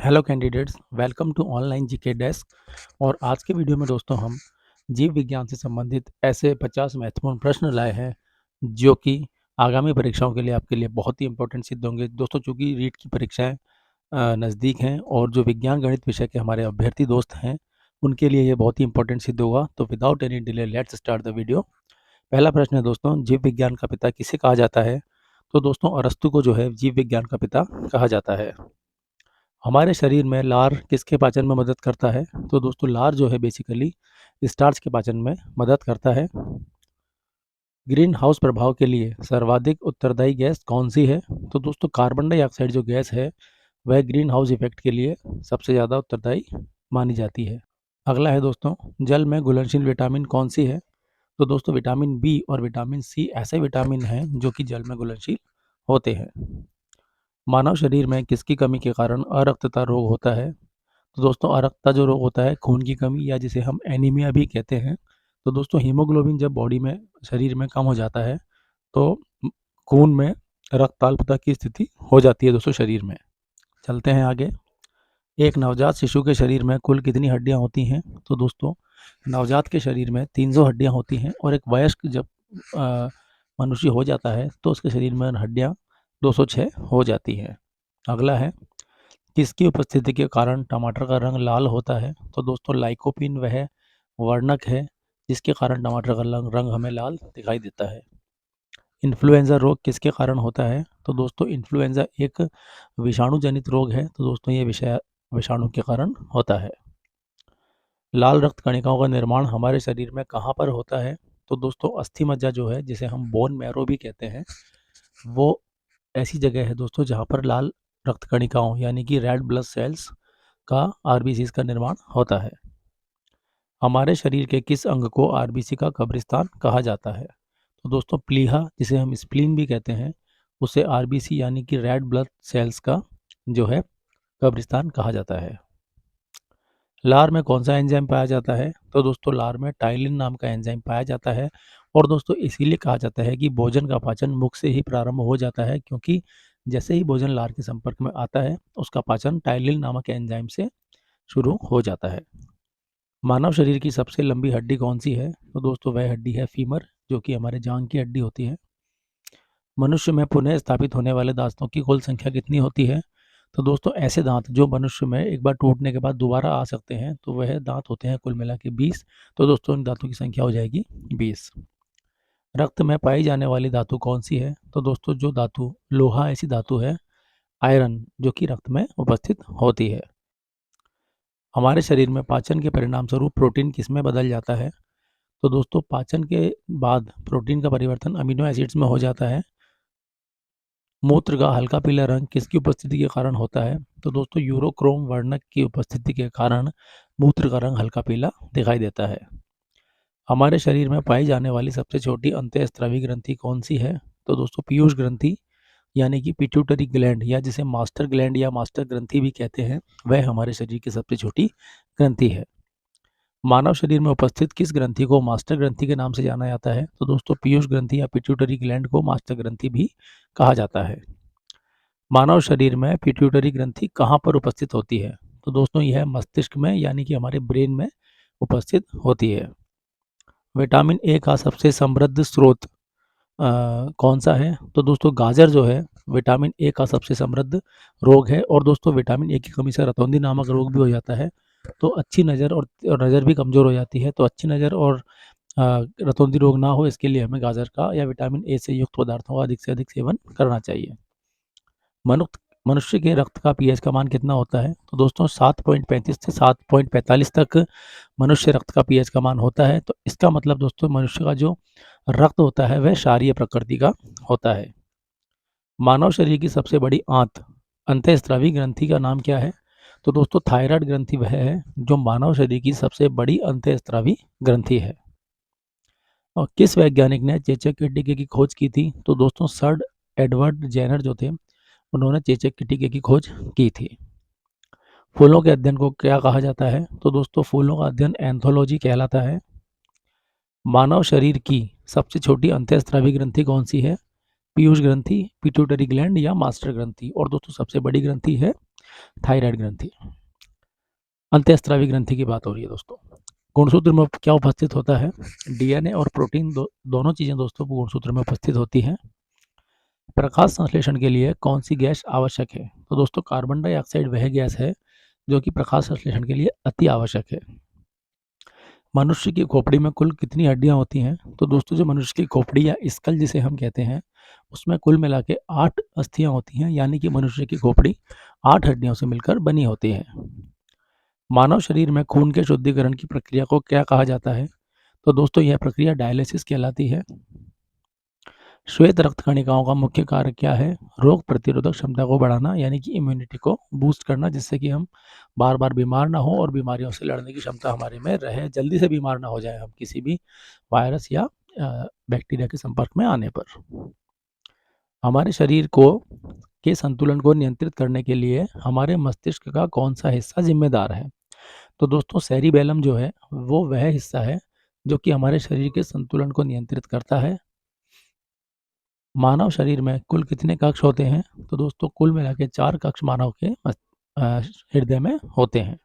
Hello candidates, welcome to online GK desk. और आज के वीडियो में दोस्तों हम जीव विज्ञान से संबंधित ऐसे 50 महत्वपूर्ण प्रश्न लाए हैं जो कि आगामी परीक्षाओं के लिए आपके लिए बहुत ही इंपॉर्टेंट सिद्ध होंगे दोस्तों। चूँकि रीट की परीक्षाएं नज़दीक हैं और जो विज्ञान गणित विषय के हमारे अभ्यर्थी दोस्त हैं उनके लिए ये बहुत ही इंपॉर्टेंट सिद्ध होगा। तो without any delay let's start the video. पहला प्रश्न है दोस्तों, जीव विज्ञान का पिता किसे कहा जाता है? तो दोस्तों अरस्तु को जो है जीव विज्ञान का पिता कहा जाता है। हमारे शरीर में लार किसके पाचन में मदद करता है? तो दोस्तों लार जो है बेसिकली स्टार्च के पाचन में मदद करता है। ग्रीन हाउस प्रभाव के लिए सर्वाधिक उत्तरदायी गैस कौन सी है? तो दोस्तों कार्बन डाइऑक्साइड जो गैस है वह ग्रीन हाउस इफेक्ट के लिए सबसे ज़्यादा उत्तरदायी मानी जाती है। अगला है दोस्तों, जल में घुलनशील विटामिन कौन सी है? तो दोस्तों विटामिन बी और विटामिन सी ऐसे विटामिन हैं जो कि जल में घुलनशील होते हैं। मानव शरीर में किसकी कमी के कारण अरक्तता रोग होता है? तो दोस्तों अरक्तता जो रोग होता है खून की कमी या जिसे हम एनीमिया भी कहते हैं। तो दोस्तों हीमोग्लोबिन जब बॉडी में शरीर में कम हो जाता है तो खून में रक्ताल्पता की स्थिति हो जाती है दोस्तों शरीर में। चलते हैं आगे। एक नवजात शिशु के शरीर में कुल कितनी हड्डियां होती हैं? तो दोस्तों नवजात के शरीर में 300 हड्डियां होती हैं और एक वयस्क जब मनुष्य हो जाता है तो उसके शरीर में हड्डियां 206 हो जाती हैं। अगला है, किसकी उपस्थिति के कारण टमाटर का रंग लाल होता है? तो दोस्तों लाइकोपीन वह वर्णक है जिसके कारण टमाटर का रंग हमें लाल दिखाई देता है। इन्फ्लुएंजा रोग किसके कारण होता है? तो दोस्तों इन्फ्लुएंजा एक विषाणु जनित रोग है। तो दोस्तों ये विषय विषाणु के कारण होता है। लाल रक्त कणिकाओं का निर्माण हमारे शरीर में कहाँ पर होता है? तो दोस्तों अस्थि मज्जा जो है जिसे हम बोन मैरो भी कहते हैं वो ऐसी जगह है दोस्तों जहाँ पर लाल रक्त कणिकाओं यानी कि रेड ब्लड सेल्स का आरबीसी का निर्माण होता है। हमारे शरीर के किस अंग को आरबीसी का कब्रिस्तान कहा जाता है? तो दोस्तों प्लीहा जिसे हम स्प्लीन भी कहते हैं उसे आरबीसी यानी कि रेड ब्लड सेल्स का जो है कब्रिस्तान कहा जाता है। लार में कौन सा एंजाइम पाया जाता है? तो दोस्तों लार में टाइलिन नाम का एंजाइम पाया जाता है और दोस्तों इसीलिए कहा जाता है कि भोजन का पाचन मुख से ही प्रारंभ हो जाता है, क्योंकि जैसे ही भोजन लार के संपर्क में आता है उसका पाचन टाइलिन नामक एंजाइम से शुरू हो जाता है। मानव शरीर की सबसे लंबी हड्डी कौन सी है? तो दोस्तों वह हड्डी है फीमर जो कि हमारे जांघ की हड्डी होती है। मनुष्य में पुनः स्थापित होने वाले दांतों की कुल संख्या कितनी होती है? तो दोस्तों ऐसे दांत जो मनुष्य में एक बार टूटने के बाद दोबारा आ सकते हैं तो वह दांत होते हैं कुल मिला के 20। तो दोस्तों इन दांतों की संख्या हो जाएगी 20। रक्त में पाई जाने वाली धातु कौन सी है? तो दोस्तों जो धातु लोहा ऐसी धातु है आयरन जो कि रक्त में उपस्थित होती है। हमारे शरीर में पाचन के परिणाम स्वरूप प्रोटीन किस में बदल जाता है? तो दोस्तों पाचन के बाद प्रोटीन का परिवर्तन अमीनो एसिड्स में हो जाता है। मूत्र का हल्का पीला रंग किसकी उपस्थिति के कारण होता है? तो दोस्तों यूरोक्रोम वर्णक की उपस्थिति के कारण मूत्र का रंग हल्का पीला दिखाई देता है। हमारे शरीर में पाई जाने वाली सबसे छोटी अंतःस्रावी ग्रंथि कौन सी है? तो दोस्तों पीयूष ग्रंथि यानी कि पिट्यूटरी ग्लैंड या जिसे मास्टर ग्लैंड या मास्टर ग्रंथि भी कहते हैं वह हमारे शरीर की सबसे छोटी ग्रंथि है। मानव शरीर में उपस्थित किस ग्रंथि को मास्टर ग्रंथि के नाम से जाना जाता है? तो दोस्तों पीयूष ग्रंथि या पिट्यूटरी ग्लैंड को मास्टर ग्रंथि भी कहा जाता है। मानव शरीर में पिट्यूटरी ग्रंथि कहाँ पर उपस्थित होती है? तो दोस्तों यह मस्तिष्क में यानी कि हमारे ब्रेन में उपस्थित होती है। विटामिन ए का सबसे समृद्ध स्रोत कौन सा है? तो दोस्तों गाजर जो है विटामिन ए का सबसे समृद्ध रोग है और दोस्तों विटामिन ए की कमी से रतौंधी नामक रोग भी हो जाता है। तो अच्छी नज़र और नज़र भी कमज़ोर हो जाती है। तो अच्छी नज़र और रतौंधी रोग ना हो इसके लिए हमें गाजर का या विटामिन ए से युक्त पदार्थों का अधिक से अधिक सेवन करना चाहिए। मनुष्य मनुष्य के रक्त का पीएच का मान कितना होता है? तो दोस्तों 7.35 से 7.45 तक मनुष्य रक्त का पीएच का मान होता है। तो इसका मतलब दोस्तों मनुष्य का जो रक्त होता है वह क्षारीय प्रकृति का होता है। मानव शरीर की सबसे बड़ी अंतःस्रावी ग्रंथि का नाम क्या है? तो दोस्तों थायराइड ग्रंथि वह है जो मानव शरीर की सबसे बड़ी अंतःस्रावी ग्रंथि है। और किस वैज्ञानिक ने चेचक के टीके की खोज की थी? तो दोस्तों सर एडवर्ड जेनर जो थे उन्होंने चेचक के टीके की खोज की थी। फूलों के अध्ययन को क्या कहा जाता है? तो दोस्तों फूलों का अध्ययन एंथोलॉजी कहलाता है। मानव शरीर की सबसे छोटी अंतःस्रावी ग्रंथि कौन सी है? पीयूष ग्रंथि, पिट्यूटरी ग्लैंड या मास्टर ग्रंथि। और दोस्तों सबसे बड़ी ग्रंथि है थायराइड ग्रंथि। अंत्यस्त्रावी ग्रंथि की बात हो रही है दोस्तों। गुणसूत्र में क्या उपस्थित होता है? डीएनए और प्रोटीन दोनों चीज़ें दोस्तों गुणसूत्र में उपस्थित होती हैं। प्रकाश संश्लेषण के लिए कौन सी गैस आवश्यक है? तो दोस्तों कार्बन डाइऑक्साइड वह गैस है जो कि प्रकाश संश्लेषण के लिए अति आवश्यक है। मनुष्य की खोपड़ी में कुल कितनी हड्डियां होती हैं? तो दोस्तों जो मनुष्य की खोपड़ी या स्कल जिसे हम कहते हैं, उसमें कुल मिला के 8 अस्थियां होती हैं, यानी कि मनुष्य की खोपड़ी 8 हड्डियों से मिलकर बनी होती है। मानव शरीर में खून के शुद्धिकरण की प्रक्रिया को क्या कहा जाता है? तो दोस्तों यह प्रक्रिया डायलिसिस कहलाती है। श्वेत रक्त कणिकाओं का मुख्य कार्य क्या है? रोग प्रतिरोधक क्षमता को बढ़ाना, यानी कि इम्यूनिटी को बूस्ट करना, जिससे कि हम बार बार बीमार ना हो और बीमारियों से लड़ने की क्षमता हमारे में रहे, जल्दी से बीमार ना हो जाए हम किसी भी वायरस या बैक्टीरिया के संपर्क में आने पर। हमारे शरीर को के संतुलन को नियंत्रित करने के लिए हमारे मस्तिष्क का कौन सा हिस्सा जिम्मेदार है? तो दोस्तों सेरिबेलम जो है वो वह हिस्सा है जो कि हमारे शरीर के संतुलन को नियंत्रित करता है। मानव शरीर में कुल कितने कक्ष होते हैं? तो दोस्तों कुल मिला के 4 कक्ष मानव के हृदय में होते हैं।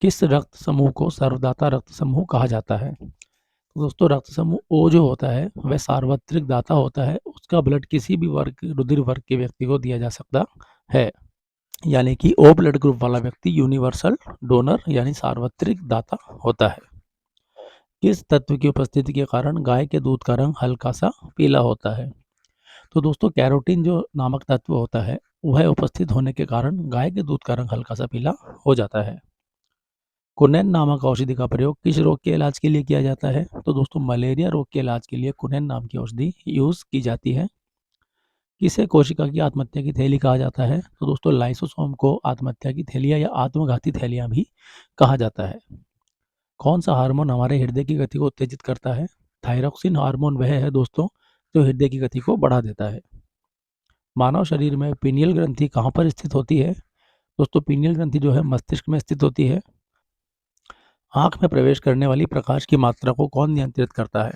किस रक्त समूह को सर्वदाता रक्त समूह कहा जाता है? तो दोस्तों रक्त समूह ओ जो होता है वह सार्वत्रिक दाता होता है। उसका ब्लड किसी भी वर्ग रुधिर वर्ग के व्यक्ति को दिया जा सकता है, यानी कि ओ ब्लड ग्रुप वाला व्यक्ति यूनिवर्सल डोनर यानी सार्वत्रिक दाता होता है। किस तत्व की उपस्थिति के कारण गाय के दूध का रंग हल्का सा पीला होता है? तो दोस्तों कैरोटीन जो नामक तत्व होता है वह उपस्थित होने के कारण गाय के दूध का रंग हल्का सा पीला हो जाता है। कुनैन नामक औषधि का प्रयोग किस रोग के इलाज के लिए किया जाता है? तो दोस्तों मलेरिया रोग के इलाज के लिए कुनैन नाम की औषधि यूज की जाती है। किसे कोशिका की आत्महत्या की थैली कहा जाता है? तो दोस्तों लाइसोसोम को आत्महत्या की थैलियां या आत्मघाती थैलियां भी कहा जाता है। कौन सा हार्मोन हमारे हृदय की गति को उत्तेजित करता है? थायरॉक्सिन हार्मोन वह है दोस्तों जो हृदय की गति को बढ़ा देता है। मानव शरीर में पीनियल ग्रंथि कहाँ पर स्थित होती है? दोस्तों पीनियल ग्रंथि जो है मस्तिष्क में स्थित होती है। आंख में प्रवेश करने वाली प्रकाश की मात्रा को कौन नियंत्रित करता है?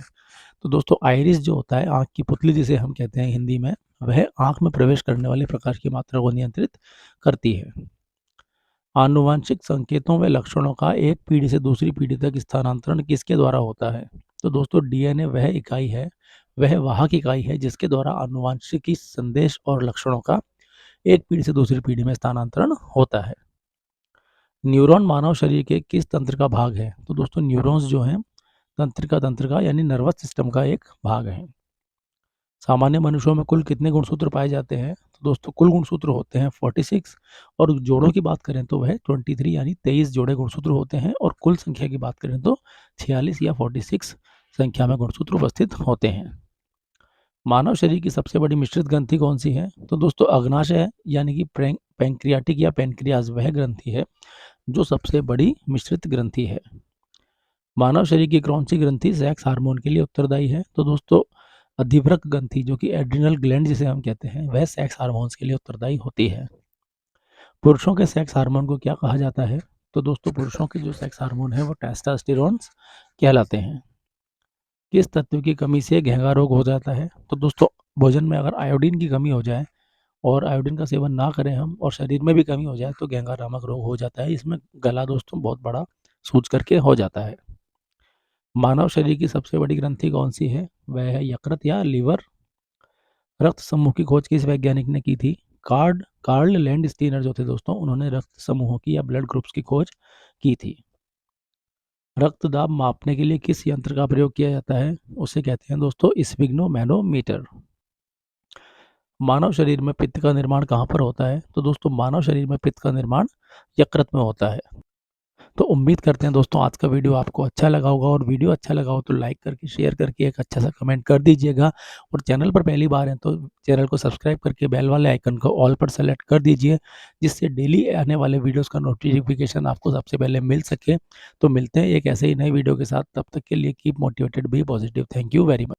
तो दोस्तों आइरिस जो होता है, आंख की पुतली जिसे हम कहते हैं हिंदी में, वह आंख में प्रवेश करने वाले प्रकाश की मात्रा को नियंत्रित करती है। आनुवांशिक संकेतों व लक्षणों का एक पीढ़ी से दूसरी पीढ़ी तक स्थानांतरण किसके द्वारा होता है? तो दोस्तों डीएनए वह इकाई है, वह वाहक इकाई है जिसके द्वारा आनुवांशिकी संदेश और लक्षणों का एक पीढ़ी से दूसरी पीढ़ी में स्थानांतरण होता है। न्यूरॉन मानव शरीर के किस तंत्र का भाग है? तो दोस्तों न्यूरॉन्स जो हैं तंत्र का यानी नर्वस सिस्टम का एक भाग है। सामान्य मनुष्यों में कुल कितने गुणसूत्र पाए जाते हैं? तो दोस्तों कुल गुणसूत्र होते हैं 46, और जोड़ों की बात करें तो वह 23 यानी 23 जोड़े गुणसूत्र होते हैं, और कुल संख्या की बात करें तो 46 या 46 संख्या में गुणसूत्र उपस्थित होते हैं। मानव शरीर की सबसे बड़ी मिश्रित ग्रंथि कौन सी है? तो दोस्तों अग्नाशय यानी कि पैंक्रियाटिक या पेनक्रियाज वह ग्रंथि है जो सबसे बड़ी मिश्रित ग्रंथि है। मानव शरीर की कौन सी ग्रंथि सेक्स हार्मोन के लिए उत्तरदायी है? तो दोस्तों अधिवृक्क ग्रंथि जो कि एड्रिनल ग्लैंड जिसे हम कहते हैं वह सेक्स हार्मोन्स के लिए उत्तरदायी होती है। पुरुषों के सेक्स हार्मोन को क्या कहा जाता है? तो दोस्तों पुरुषों के जो सेक्स हार्मोन है वो टेस्टोस्टेरोन्स कहलाते हैं। किस तत्व की कमी से घेंघा रोग हो जाता है? तो दोस्तों भोजन में अगर आयोडीन की कमी हो जाए और आयोडीन का सेवन ना करें हम और शरीर में भी कमी हो जाए तो घेंघा नामक रोग हो जाता है। इसमें गला दोस्तों बहुत बड़ा सूज करके हो जाता है। मानव शरीर की सबसे बड़ी ग्रंथि कौन सी है? वह है यकृत या लीवर। रक्त समूह की खोज किस वैज्ञानिक ने की थी? कार्ल लैंड स्टीनर जो थे दोस्तों उन्होंने रक्त समूहों की या ब्लड ग्रुप्स की खोज की थी। रक्त दाब मापने के लिए किस यंत्र का प्रयोग किया जाता है? उसे कहते हैं दोस्तों स्फिग्नोमैनोमीटर। मानव शरीर में पित्त का निर्माण कहाँ पर होता है? तो दोस्तों मानव शरीर में पित्त का निर्माण यकृत में होता है। तो उम्मीद करते हैं दोस्तों आज का वीडियो आपको अच्छा लगा होगा, और वीडियो अच्छा लगा हो तो लाइक करके शेयर करके एक अच्छा सा कमेंट कर दीजिएगा, और चैनल पर पहली बार हैं तो चैनल को सब्सक्राइब करके बेल वाले आइकन को ऑल पर सेलेक्ट कर दीजिए, जिससे डेली आने वाले वीडियोस का नोटिफिकेशन आपको सबसे पहले मिल सके। तो मिलते हैं एक ऐसे ही नए वीडियो के साथ, तब तक के लिए keep motivated, be positive. Thank you very much.